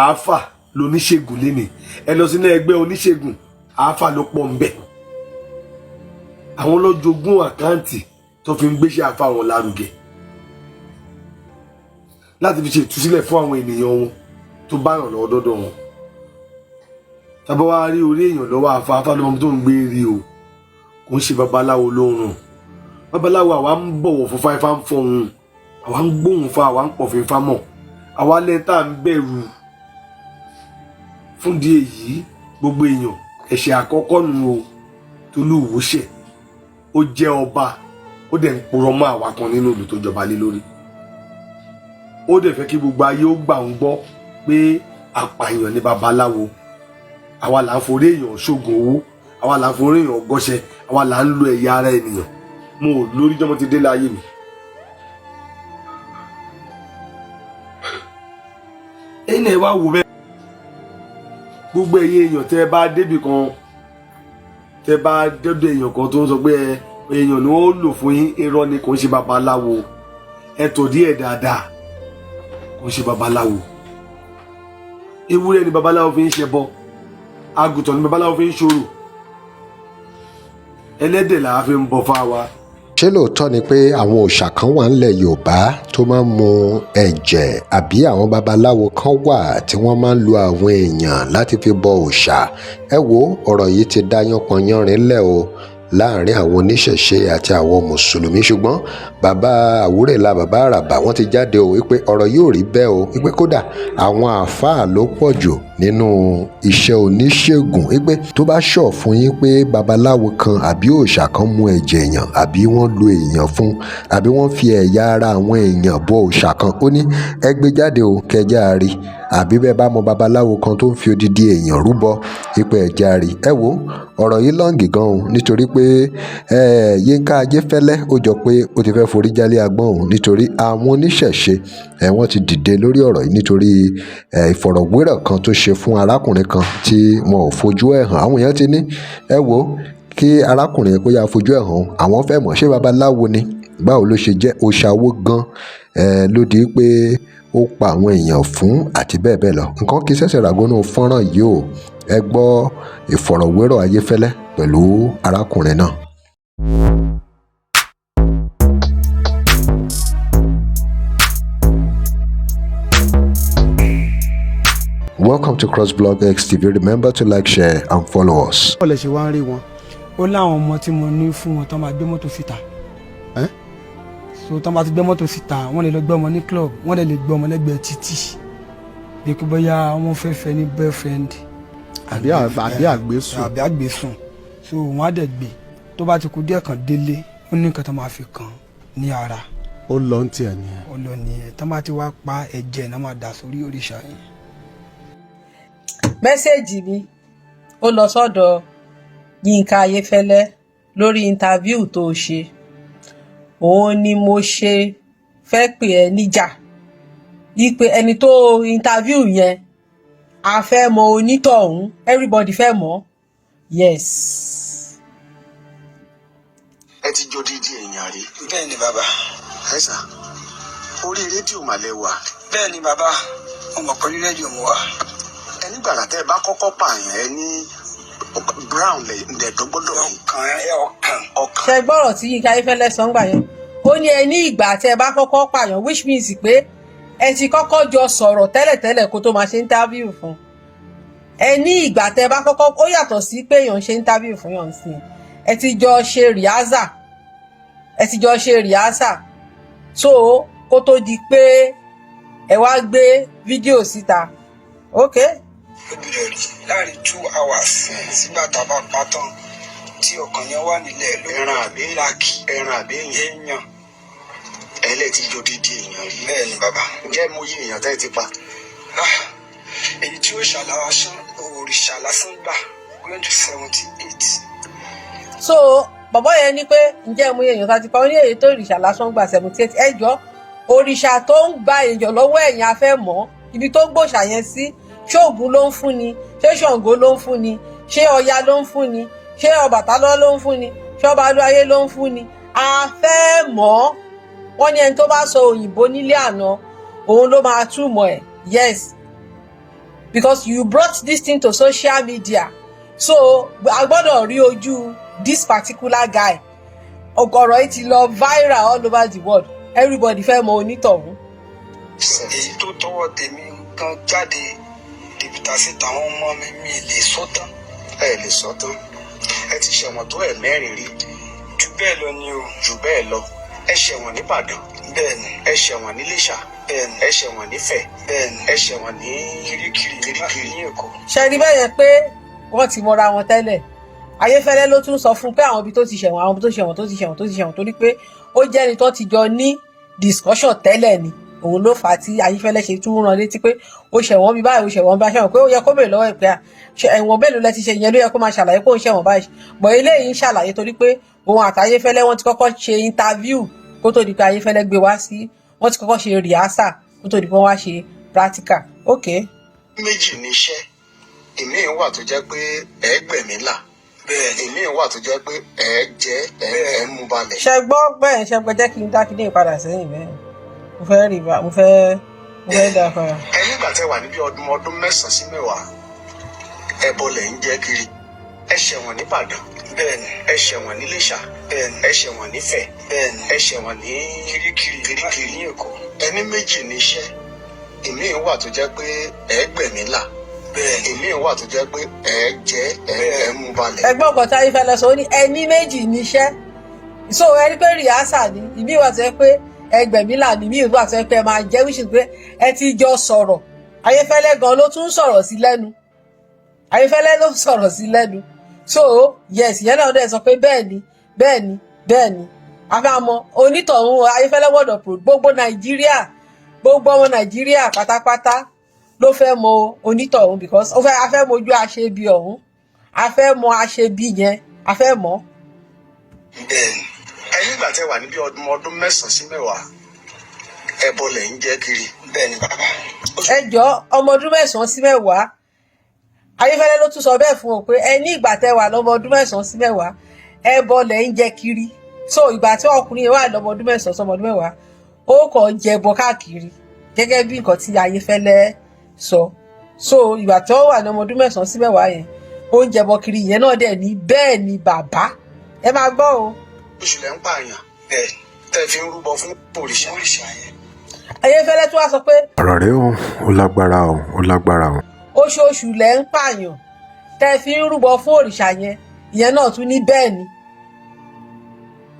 àáfà lóníṣègùn lénìí ẹ lọ sínú ẹgbẹ́ oníṣègùn àáfà ló pọ̀ ńbẹ̀ àwọn lọ́jọ́gún àkáǹtì tó fi ń gbéṣẹ́ àáfà wọn lárugẹ láti fi ṣe ìtúsílẹ̀ fún àwọn ènìyàn wọn tó bá ràn lọ́wọ́ dọ́dọ̀ wọn tábà wá rí orí èèyàn lọ́wọ́ àáfà lọ́wọ́ tó ń gbé rí o kò ń ṣe babaláwo ló ń rùn babaláwo àwa ń bọ̀wọ̀ fún fáifá ń fọhùn àwa ń gbóhùn fa àwa ń pọ̀fin fámọ̀ àwa lẹ́tà ń bẹ̀rù fún di èyí gbogbo èèyàn ẹ̀ṣẹ̀ àkọ́kọ́ nù o tolúwo ṣẹ̀ ó jẹ́ ọba ó dẹ̀ ń purọ́ mọ́ àwa kan nínú ìlú tó jọba lé lórí ó dẹ̀ fẹ́ kí gbogbo ayé ó gbà ń gbọ́ pé apààyàn ní babaláwo àwa là ń forí èèyàn ṣoògùn owó àwa là ń forí èèyàn gọ́ṣẹ́ àwa là ń lo ẹ̀yà ara ènìyàn mo ò lórí jọmọ ti dé láyé mi. ẹ̀yin ẹ̀ wá wò bẹ́ẹ̀ gbogbo ẹ̀yin èèyàn tẹ́ bá débì kan tẹ́ bá dọ́dọ̀ èèyàn kan tó ń sọ pé èèyàn ni wọ́n lò fún yín irọ́ ni kò ń ṣe babaláwo ẹ tò díẹ̀ dáadáa kò ń ṣe babaláwo ewúrẹ́ ni babaláwo fi ń ṣẹbọ àgùntàn ni babaláwo fi ń ṣòro ẹlẹ́dẹ̀ làá fi ń bọ fáwa. ṣé lóòótọ́ ni pé àwọn òòṣà kan wà nílẹ̀ Yorùbá tó máa ń mu ẹ̀jẹ̀ àbí àwọn babaláwo kan wà tí wọ́n máa ń lo àwọn èèyàn láti fi bọ òòṣà? ẹ wo ọ̀rọ̀ yìí ti dá yánpọnyánrin lẹ̀ o láàrin àwọn oníṣẹ̀ṣe àti àwọn mùsùlùmí ṣùgbọ́n bàbá àwúrẹ̀lá bàbá àràbà wọ́n ti jáde o wípé ọ̀rọ̀ yóò rí bẹ́ẹ̀ o wípé kódà àwọn àáfàá ló pọ̀ jù nínú iṣẹ́ oníṣègùn wípé tó bá ṣọ̀ fún yín pé babaláwo kan àbí òòṣà kan mú ẹ̀jẹ̀ èèyàn àbí wọ́n lo èèyàn fún àbí wọ́n fi ẹ̀yà ara àwọn èèyàn bọ òòṣà kan ó ní ẹ gbé jáde o kẹjá rí àbí bẹ́ẹ̀ bá mọ babaláwo kan tó ń fi odidi èèyàn rúbọ ipò ẹ̀já rí ẹ wo ọ̀rọ̀ yìí lọ́ǹgì gan o nítorí pé Yínká Ayéfẹ́lẹ́ ó jọ pé ó ti fẹ́ forí jálé agbọ́n òun nítorí àwọn oníṣẹ̀ṣe wọ́n ti dìde lórí ọ̀rọ̀ yìí nítorí ìfọ̀rọ̀wérọ̀ kan tó ṣe fún arákùnrin kan tí wọn ò fojú ẹ̀ hàn àwọn èèyàn ti ní ẹ wo kí arákùnrin yẹn kó yá fojú ẹ̀ hàn àwọn fẹ́ mọ̀ ṣé babaláwo ni báwo ló ṣe jẹ́ òṣàwó gan ló di pé ó pa àwọn èèyàn fún àti bẹ́ẹ̀ bẹ́ẹ̀ lọ nǹkan kì í ṣẹ̀ṣẹ̀ ràgónú fọ́nrán yìí o ẹ gbọ́ ìfọ̀rọ̀wérọ̀ Ayéfẹ́lẹ́ pẹ̀lú arákùnrin náà. Welcome to crossblog X TV. Remember to like, share and follow us. Ó lè ṣe wá ń rí wọn ó láwọn ọmọ tí mo ní fún wọn tó máa gbé mọ́tò síta so tó máa ti gbé mọ́tò síta wọ́n lè lọ gbé ọmọ ní club wọ́n lè gbé ọmọ lẹ́gbẹ̀ẹ́ títì bí kò bóyá wọ́n fẹ́ fẹ́ ní boyfriend àbí àgbésùn so wọ́n á dẹ̀ gbé tó bá ti kú díẹ̀ kan délé ó ní nǹkan tó máa fi kàn ní ara. ó lọ ń tiẹ̀ nìyẹn. ó lọ nìyẹn tó bá ti wá pa ẹ̀jẹ̀ náà máa dà sórí òrìṣà yẹn. mẹ́sẹ̀gì mi ó lọ sọ́dọ̀ Yínká Ayéfẹ́lẹ́ lórí interview tó ṣe òun ni mo ṣe fẹ́ pè ẹ́ níjà wípé ẹni tó interview yẹn a fẹ́ mọ onítọ̀hún everybody fẹ́ mọ̀ yes. ẹ ti jọ dídí èèyàn rí. bẹ́ẹ̀ ni bàbá. ẹ sà orí rédíò màlẹ́ wà. bẹ́ẹ̀ ni bàbá mo mọ̀ pé orí rédíò mo wà. ẹni gbàrà tẹ́ ẹ bá kọ́kọ́ pààyàn ẹ ní brown lẹ̀dọ́ gbọ́dọ̀ rí. ọkàn. ṣe gbọ́rọ̀ tí Yínká Ayéfẹ́lẹ́ sọ ń gbà yẹn ó ní ẹ ní ìgbà tẹ́ ẹ bá kọ́kọ́ pààyàn which means pé ẹ ti kọ́kọ́ jọ sọ̀rọ̀ tẹ́lẹ̀tẹ́lẹ̀ kó tó máa ṣe interview fún ẹ ní ìgbà tẹ́ ẹ bá kọ́kọ́ ó yàtọ̀ sí pé èèyàn ṣe interview fún yàn sí ẹ ti jọ ṣe rìhásà so kó tó di pé ẹ wá gbé fídíò síta ok. obìnrin rí láàrin 2 hours sígbà tá a bá pa tán tí ọkàn yẹn wà nílẹ̀ ló ẹran àbí èèyàn. ẹlẹ́tì jọ dídí èèyàn rí. bẹ́ẹ̀ ni bàbá. ǹjẹ́ mo yí èèyàn tẹ́ ẹ ti pa. èyí tí ó ṣàlàsán òrìṣà lásán gbà going to 78. so bàbá yẹn ní pé ǹjẹ́ mo yí èèyàn tá ti pa ó ní èyí tó òrìṣà lásán gbà 78 ẹjọ́ òrìṣà tó ń gba èèyàn lọ́wọ́ ẹ̀yìn afẹ́ mọ́ ibi tó gbòòṣà yẹn sí ṣé Ògún ló ń fún ni ṣé Ṣàngó ló ń fún ni ṣé Ọya ló ń fún ni ṣé Ọbàtálá ló ń fún ni ṣé Ọbàlúayé ló ń fún ni a fẹ́ mọ̀ wọ́n ní ẹni tó bá sọ òyìnbó nílé àná òun ló máa túmọ̀ ẹ̀ yes because you brought this thing to social media. So a gbọ́dọ̀ rí ojú this particular guy. Ọ̀rọ̀ yìí ti lọ viral all over the world. Everybody fẹ́ mọ onítọ̀hún. èyí tó tọwọ́ tèmi kan jáde dìbìtà síta àwọn ọmọ mi lè sọ tán. ẹ lè sọ tán ẹ ti ṣẹ̀wọ̀n tó ẹ̀mẹ́rin rí. jù bẹ́ẹ̀ lọ ni o. jù bẹ́ẹ̀ lọ ẹ ṣẹ̀wọ̀n nìbàdàn. bẹ́ẹ̀ni. ẹ ṣẹ̀wọ̀n níléṣà. bẹ́ẹ̀ni. ẹ ṣẹ̀wọ̀n nífẹ̀. bẹ́ẹ̀ni. ẹ ṣẹ̀wọ̀n ní kirikiri ní èkó. ṣe rí bẹ́ẹ̀ yẹn pé wọ́n ti mọra wọn tẹ́lẹ̀. Ayéfẹ́lẹ́ ló tún sọ fún pé àwọn ibi tó ti ṣẹ̀wọ̀n àwọn ibi tó ti ṣẹ̀wọ̀n torí pé ó jẹ́ ẹni tó ti jọ ní discussion tẹ́lẹ̀ ni òun ló fà á tí Ayéfẹ́lẹ́ ṣe tún rán létí pé ó ṣẹ̀wọ̀n bí báyìí ó ṣẹ̀wọ̀n bá ṣẹ̀wọ̀n pé ó yẹ kó bèèrè lọ́wọ́ ẹ̀ pé ẹ̀wọ̀n mélòó lẹ ti ṣe ìyẹn ló yẹ kó máa ṣàlàyé pé ó ṣẹ̀wọ̀n báyìí bọ̀ eléyìí ń ṣàlàyé torí pé òun àti Ayéfẹ́lẹ́ wọ́n ti kọ́kọ́ ṣe interview kó tó di pé Ayéfẹ́lẹ́ gbé wá sí wọ́n ti kọ́kọ́ ṣe rehearsal kó tó di pé wọ́n wá ṣe practical. méjì ní iṣẹ́ ìmíì wà tó jẹ́ pé ẹ̀ẹ́gbẹ̀mí là ìmíì wà tó jẹ́ pé ẹ̀ẹ́ mú balẹ̀. ṣe gbọ́ bẹ́ẹ̀ ṣe gbọ́ jẹ́ kí n dá kí ní ìpadà sẹ́yìn bẹ́ẹ̀ mo fẹ́ rí bá mo fẹ́ dá fara. ẹ nígbà tẹ́ wà níbi ọdún 9 sí 10 ẹbọ lẹ̀ ń jẹ́ kiri ẹ ṣẹ̀wọ̀n nìbàdàn. bẹ́ẹ̀ni. ẹ ṣẹ̀wọ̀n níléṣà. bẹ́ẹ̀ni. ẹ ṣẹ̀wọ̀n nífẹ̀. bẹ́ẹ̀ni. ẹ ṣẹ̀wọ̀n ní kirikiri ní èkó. ẹni méjì ní iṣẹ́ ìmíì wà tó jẹ́ pé ẹ̀ẹ́gbẹ̀mí là bẹ́ẹ̀ni. ìmíì wà tó jẹ́ pé ẹ̀ẹ́ mú balẹ̀. ẹgbọ́n kan tí Ayéfẹ́lẹ́ sọ ó ní ẹni méjì níṣẹ́ so ẹni pé rìhásà ni ìmíì wà tó jẹ́ pé ẹgbẹ̀mí là ní ìmíì wà tó jẹ́ pé ẹ máa jẹ́ wíṣì pé ẹ ti jọ sọ̀rọ̀ Ayéfẹ́lẹ́ gan ló tún sọ̀rọ̀ sí lẹ́nu Ayéfẹ́lẹ́ ló sọ̀rọ̀ sí lẹ́nu so yes ìyẹn náà dẹ̀ sọ pé bẹ́ẹ̀ ni àfàmọ́ onítọ̀hún Ayéfẹ́lẹ́ gbọ́dọ̀ gbogbo ọmọ Nàìjíríà pátápátá ló fẹ́ mọ onítọ̀hún because a fẹ́ mojú aṣebi ọ̀hún a fẹ́ mọ aṣebi yẹn a fẹ́ mọ̀. bẹ́ẹ̀ni ẹ nígbà tẹ́ wà níbi ọdún 9 sí 10 ẹbọ lẹ̀ ń jẹ́ kiri. bẹ́ẹ̀ni bàbá. ẹ jọ ọmọ ọdún 9 sí 10 Ayéfẹ́lẹ́ ló tún sọ bẹ́ẹ̀ fún wọn pé ẹ ní ìgbà tẹ́ wà lọ́mọ ọdún 9 sí 10 ẹbọ lẹ̀ ń jẹ́ kiri so ìgbà tí ọkùnrin yẹn wà lọ́mọ ọdún 9 sọmọ ọdún 10 ó kàn jẹbọ káàkiri gẹ́gẹ́ bí nǹkan tí Ayéfẹ́lẹ́ sọ so ìgbà tí ó wà ní ọmọ ọdún 9 sí 10 yẹn oúnjẹ bọ kiri yẹn náà dẹ̀ ní bẹ́ẹ̀ ni bàbá ẹ máa gbọ́ o. oṣù lẹ́ ń pààyàn bẹ́ẹ̀ tẹ́ fi ń rúbọ fún òrìṣà yẹn. Ayéfẹ́lẹ́ tún wá sọ pé. ọ̀rọ̀ rẹ ó lágbára ó lágbára o. oṣooṣù lẹ́ ń pààyàn tẹ́ fi ń rúbọ fún òrìṣà yẹn ìyẹn náà tún ní bẹ́ẹ̀ ni.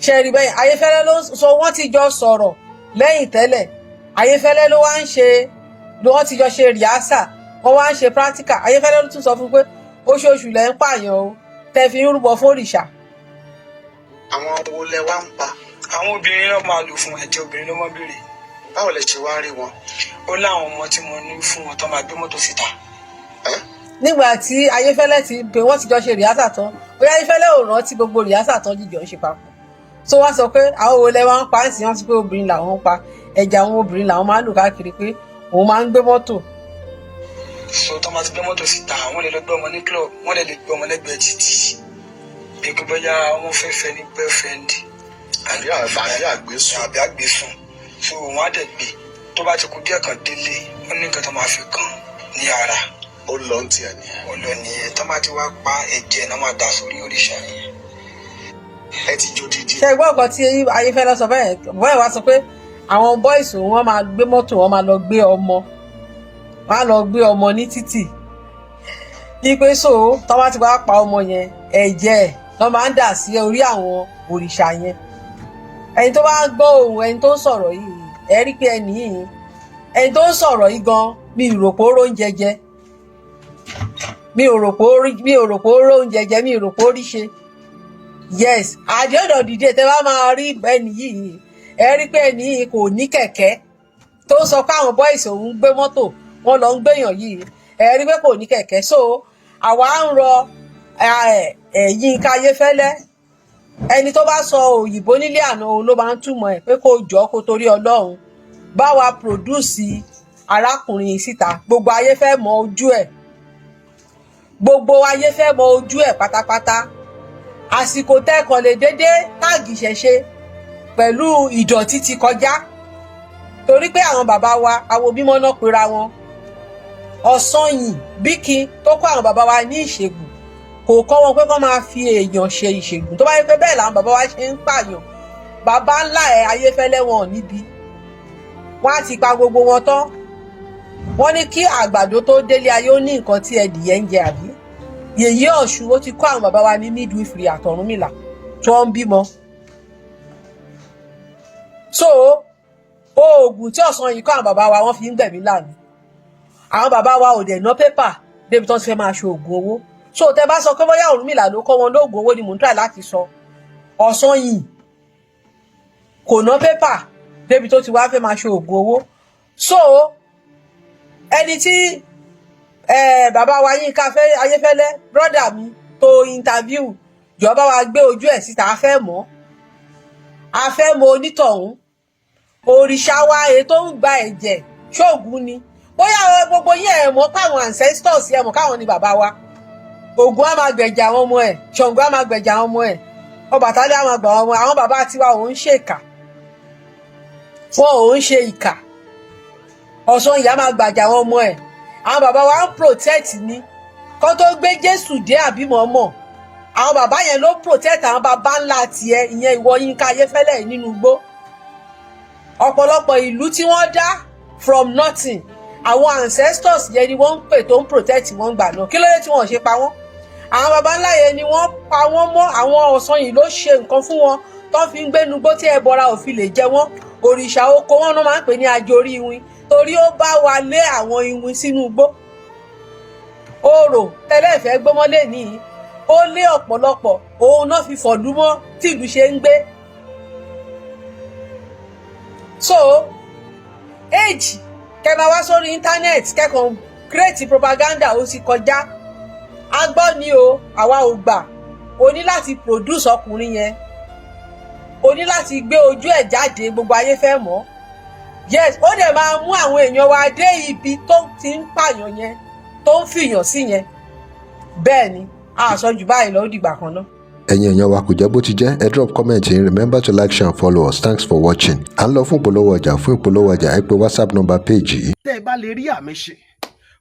ṣe rí bẹ́ẹ̀ Ayéfẹ́lẹ́ ló sọ wọ́n ti jọ sọ̀rọ̀ lẹ́yìn tẹ́lẹ̀ Ayéfẹ́lẹ́ ló wá ń ṣe wọ́n ti jọ ṣe rìhásà wọ́n wá ń ṣe practical Ayéfẹ́lẹ́ ló tún sọ fún pé oṣooṣù lẹ́ ń pààyàn o tẹ́ fi ń rúbọ fún òrìṣà. àwọn wo lẹ wá ń pa. àwọn obìnrin náà máa lò fún ẹ̀jẹ̀ obìnrin ló mọ́ béèrè. báwo lẹ ṣe wá rí wọn. ó láwọn ọmọ tí mo ní fún wọn tó máa gbé mọ́tò síta. nígbà tí Ayéfẹ́lẹ́ ti pé wọ́n ti jọ ṣe rìhásà tán bóyá Ayéfẹ́lẹ́ ò rántí gbogbo rìhásà tán jíjọ ń ṣe papọ̀ tó wá sọ pé àwọn wo lẹ wá ń pa ń sìn wọ́n ti pé obìnrin làwọn ń pa ẹ̀jẹ̀ àwọn obìnrin làwọn máa ń lò káàkiri pé òun máa ń gbé mọ́tò. so tó máa ti gbé mọ́tò síta wọ́n lè lọ gbé ọmọ ní club wọ́n lè gbé ọmọ lẹ́gbẹ̀ẹ́ títì bí kò bóyá wọ́n fẹ́ ní girlfriend àbí àgbésùn so wọ́n á dẹ̀ gbé tó bá ti kú díẹ̀ kan délé wọ́n ní nǹkan tó máa fi kàn ní ara. ó lọ ń tiẹ̀ nìyẹn. ó lọ nìyẹn tó máa ti wá pa ẹ̀jẹ̀ náà máa dà sórí òrìṣà yẹn. ẹ ti jó dídí. ṣe gbọ́ nǹkan tí Ayéfẹ́lẹ́ sọ bẹ́ẹ̀ wá sọ pé àwọn bọ́ìsì wọn máa gbé mọ́tò wọn máa lọ gbé ọmọ ní títì ipe so tó bá ti wá pa ọmọ yẹn ẹ̀jẹ̀ ló máa ń dà sí orí àwọn òrìṣà yẹn ẹni tó bá gbọ́ ohùn ẹni tó ń sọ̀rọ̀ yìí ẹ rí pé ẹni tó ń sọ̀rọ̀ yìí gan mi ò rò pé ó róúnjẹ jẹ mi ò rò pé ó róúnjẹ jẹ mi ò rò pé ó rí ṣe yes àdéhùn dìde tẹ bá máa rí ẹni yìí ẹ rí pé ẹni yìí kò ní kẹ̀kẹ́ tó sọ pé àwọn bọ́ìsì òun gbé mọ́tò wọn lọ ń gbéyàn yìí ẹ rí pé kò ní kẹ̀kẹ́ so àwa ń rọ Yínká Ayéfẹ́lẹ́ ẹni tó bá sọ òyìnbó nílé àná òun ló máa ń túmọ̀ ẹ̀ pé kó jọ kó torí Ọlọ́run bá wa pòdúsì arákùnrin síta gbogbo ayé fẹ́ mọ ojú ẹ̀ gbogbo ayé fẹ́ mọ ojú ẹ̀ pátápátá àsìkò tẹ́kàn lè dédé táàgì ṣẹ̀ṣe pẹ̀lú ìdọ̀tí ti kọjá torí pé àwọn bàbá wa àwọn bímọ náà pera wọn Ọ̀sanyìn Bíkin tó kọ́ àwọn bàbá wa ní ìṣègùn kò kọ́ wọn pé kọ́ máa fi èèyàn ṣe ìṣègùn. Tó bá yẹ pé bẹ́ẹ̀ làwọn bàbá wa ṣe ń pààyàn, bàbá ńlá ẹ̀ Ayéfẹ́lẹ́ wọn ò níbi. Wọ́n á ti pa gbogbo wọn tán. Wọ́n ní kí àgbàdo tó délé ayé ó ní nǹkan tí ẹdìyẹ ń jẹ àbí. Yèyé Ọ̀ṣun ó ti kọ́ àwọn bàbá wa ní midwifery àtọ̀rúnmìlà tí wọ́n ń bímọ. So oògùn tí Ọ̀sanyìn kọ́ àwọn bàbá wa wọ́n fi ń gbẹ̀mí lànà. Àwọn bàbá wa ò dẹ̀ ná pépà débi tó ti fẹ́ máa ṣe oògùn owó. So tẹ bá sọ pé bóyá Ọ̀rúnmìlà ló kọ́ wọn lóògùn owó ni mò ń try láti sọ. Ọ̀sanyìn kò ná pépà débi tó ti wá fẹ́ máa ṣe oògùn owó. So ẹni tí bàbá wa Yínká Ayéfẹ́lẹ́ brọ́dà mi tó interview jọba wa gbé ojú ẹ̀ síta, a fẹ́ mọ̀ onítọ̀hún. Òrìṣà wa èyí tó ń gba ẹ̀jẹ̀ ṣóògùn ni. Bóyá gbogbo yín ẹ̀ mọ̀ káwọn ancestors ẹ̀ mọ̀ káwọn ni bàbá wa. Ògún á máa gbẹ̀jà àwọn ọmọ ẹ̀, Ṣàngó á máa gbẹ̀jà àwọn ọmọ ẹ̀, Ọbàtálá á máa gbà àwọn ọmọ ẹ̀. Àwọn bàbá tiwa ò ń ṣèkà, wọn ò ń ṣe ìkà. Ọ̀sanyìn á máa gbàjà àwọn ọmọ ẹ̀. Àwọn bàbá wa ń protect ni. Kó tó gbé Jésù dé àbí mọ̀ọ́mọ̀, àwọn bàbá yẹn ló protect àwọn bàbá ńlá tiẹ̀, ìyẹn ìwọ Yínká Ayéfẹ́lẹ́ nínú igbó. Ọ̀pọ̀lọpọ̀ ìlú tí wọ́n dá from nothing, àwọn ancestors yẹn ni wọ́n ń pè tó ń protect wọn gbà náà. Kí ló dé tí wọ́n ṣe pa wọ́n? Àwọn bàbá ńlá yẹn ni wọ́n pa wọ́n mọ́. Àwọn Ọ̀sanyìn ló ṣe nǹkan fún wọn tó fi ń gbénu gbó tí ẹbọra ò fi lè jẹ wọ́n. Òrìṣà oko wọn náà máa ń pè ní ajorí iwin, torí ó bá wa lé àwọn iwin sínú igbó. Orò tẹ́lẹ̀ fẹ́ gbọ́mọ́lé nìyí, ó lé ọ̀pọ̀lọpọ̀, òun náà fi fọ̀lú mọ́ tí ìlú ṣe ń gbé. So age kẹ́ máa wá sórí íńtánẹ́ẹ̀tì kẹ́kọ̀ọ́ create propaganda ó sì kọjá. A gbọ́ ni o, àwa ò gbà. O ní láti produce ọkùnrin yẹn, o ní láti gbé ojú ẹ̀ jáde, gbogbo ayé fẹ́ mọ̀. Yes, ó dẹ̀ máa mú àwọn èèyàn wa dé ibi tó ti ń pààyàn yẹn, tó ń fìyàn sí yẹn. Bẹ́ẹ̀ ni, a sọ jù báyìí lọ, ó dìgbà kan náà. ẹ̀yin èèyàn wa kò jẹ́ bó ti jẹ́, ẹ drop comment yín, remember to like, share and follow us. Thanks for watching. À ń lọ fún ìpolówó ọjà ẹ pé WhatsApp number page yìí. tẹ́ ẹ bá lè rí àmì ṣe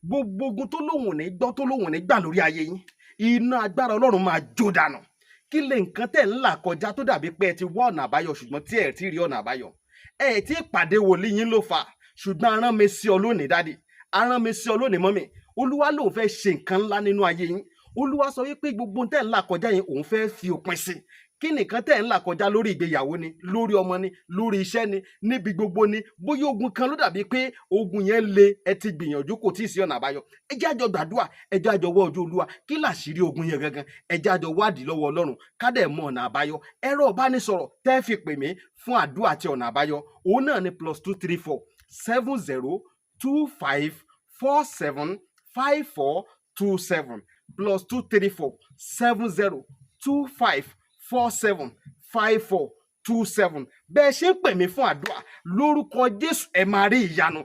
gbogbo ogun tó lóhùn ní gbọ́ tó lóhùn ní gbà lórí ayé yín, iná agbára Ọlọ́run máa jó dànù. Kí lè nǹkan tẹ̀ ń là kọjá tó dàbí pé ẹ ti wá ọ̀nà àbáyọ ṣùgbọ́n tí ẹ ti rí ọ̀nà àbáyọ. Ẹ ti pàdé wòlíì yín ló fà, ṣùgbọ́n arán mi sí ọ lónìí dádì, arán mi sí ọ lónìí mọ́mì. Olúwa lòun fẹ́ ṣe nǹkan ńlá nínú ayé yín. Olúwa sọ wípé gbogbo tẹ́ ń là kọjá yẹn òun fẹ́ fi òpin sí. Kí nìkan tẹ́ ń là kọjá lórí ìgbéyàwó ni, lórí ọmọ ni, lórí iṣẹ́ ni, níbi gbogbo ni. Bóyá ogun kan ló dàbí pé ogun yẹn le, ẹ ti gbìyànjú kò tí ì sí ọ̀nà àbáyọ. Ẹ jẹ́ àjọ gbàdúrà, ẹ jẹ́ àjọ wá ojú Olúwa. Kí làṣírí ogun yẹn gangan? Ẹ jẹ́ àjọ wádìí lọ́wọ́ Ọlọ́run ká dẹ̀ mọ ọ̀nà àbáyọ. Ẹ̀rọ ìbánisọ̀rọ̀ tẹ́ fi pè mí fún àdúrà àti ọ̀nà àbáyọ òun náà ni +234 7025 47 5427 +234 7025 47 5427. Bẹ́ẹ̀ ṣe ń pè mí fún àdúrà lórúkọ Jésù ẹ máa rí ìyanu.